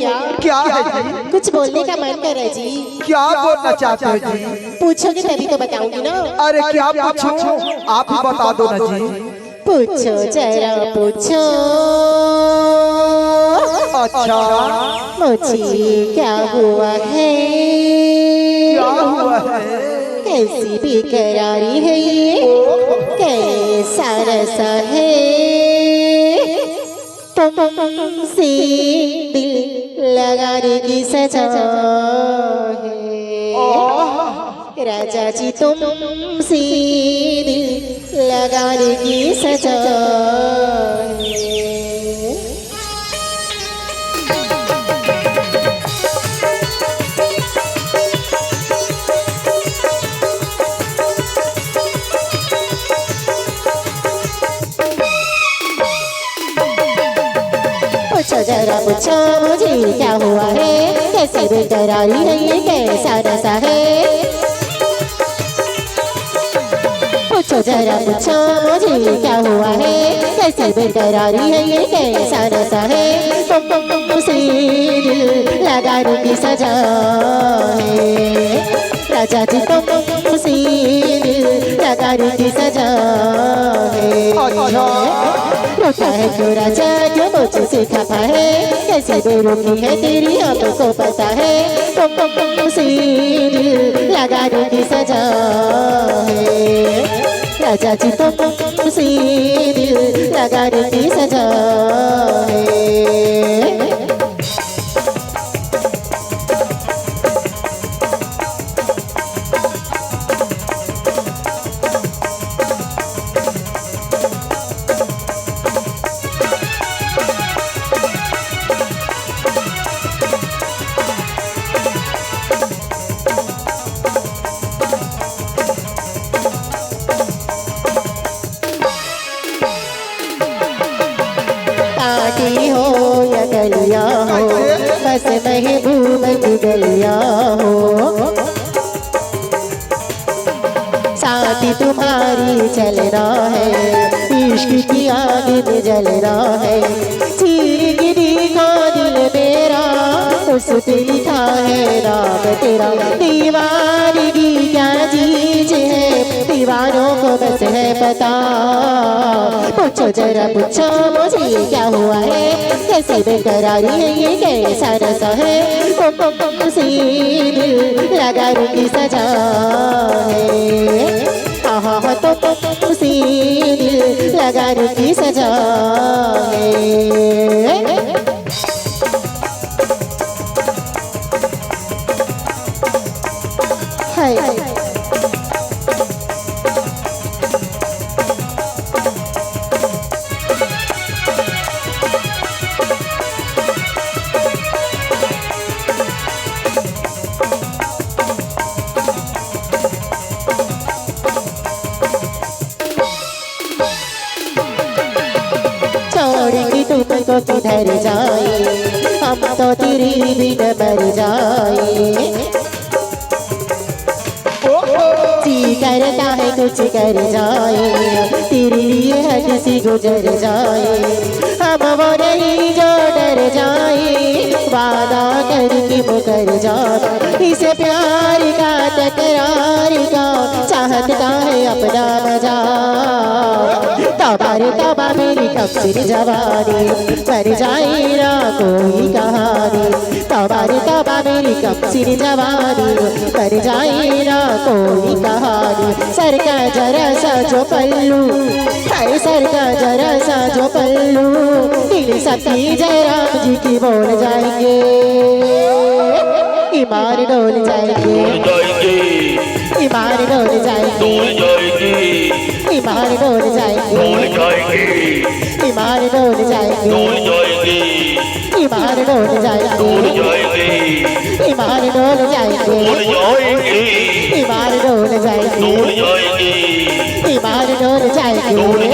क्या? क्या है जी? कुछ बोलने का मन कर है जी। क्या बोलना चाहते हो जी? पूछोगे तभी तो बताऊंगी ना। अरे क्या पूछूं? आप ही बता दो ना जी। पूछो जरा पूछो। अच्छा मुझे क्या हुआ है? क्या हुआ है? कैसी बेकरारी है ये, कैसा रसा है तुमसे दिल लगाने की सजा है। राजा जी तुमसे दिल लगाने की सजा है। पूछो जरा पूछो मुझे क्या हुआ है, कैसी बेकरारी है ये, कैसा नशा है। पूछो जरा पूछो मुझे क्या हुआ है, कैसी बेकरारी है ये, कैसा नशा है तुमसे दिल लगाने की सजा है। राजा जी तुमसे दिल लगाने की सजा है। रोता है क्यों राजा, क्यों मुझसे खफा है, कैसे बेरुखी है तेरी हमको पता है तुमसे दिल लगाने की सजा है। राजा जी तुमसे दिल लगाने की सजा है। हो या गलिया हो, बस महबूब की गलिया हो। साथी तुम्हारी चल रहा है, इश्क की आग में जल रहा है। चीर गिरी का दिल मेरा, उस पे लिखा है नाम तेरा। दीवानगी क्या चीज है, दीवानों को बस है पता। पूछो जरा पूछो मुझे क्या हुआ है, कैसे बेकरारी है ये, कैसा नशा है तुमसे दिल लगाने की सजा है। हाँ तुमसे दिल लगाने की सजा है। छोड़ेंगे तुमको किधर जाए, हम तो तेरी बिन मर जाए। जी करता है कुछ कर जाए, तेरे लिए है किसी गुजर जाए। हम वो नहीं जो डर जाए, वादा करके मुकर जाए। इस प्यार का तकरार का चाहत का है अपना मजा। तबारे तबा मेरी कब्ज़े जवानी, मर जाए ना कोई कहानी। तबारे तबा मेरी कब्ज़े जवानी, मर जाए ना कोई कहानी। सर का जरा सा जो पल्लू है, सर का जरा सा जो पल्लू, दिल सती जयराम जी की बोल जाएंगे, ईमान डोल जाएंगे, ईमान डोल जाएंगे, ईमान डोल जाएंगे, ईमान डोल जाएंगे, ईमान डोल जाएंगे, ईमान डोल जाएंगे, ईमान डोल जाएंगे, ईमान डोल जाएंगे।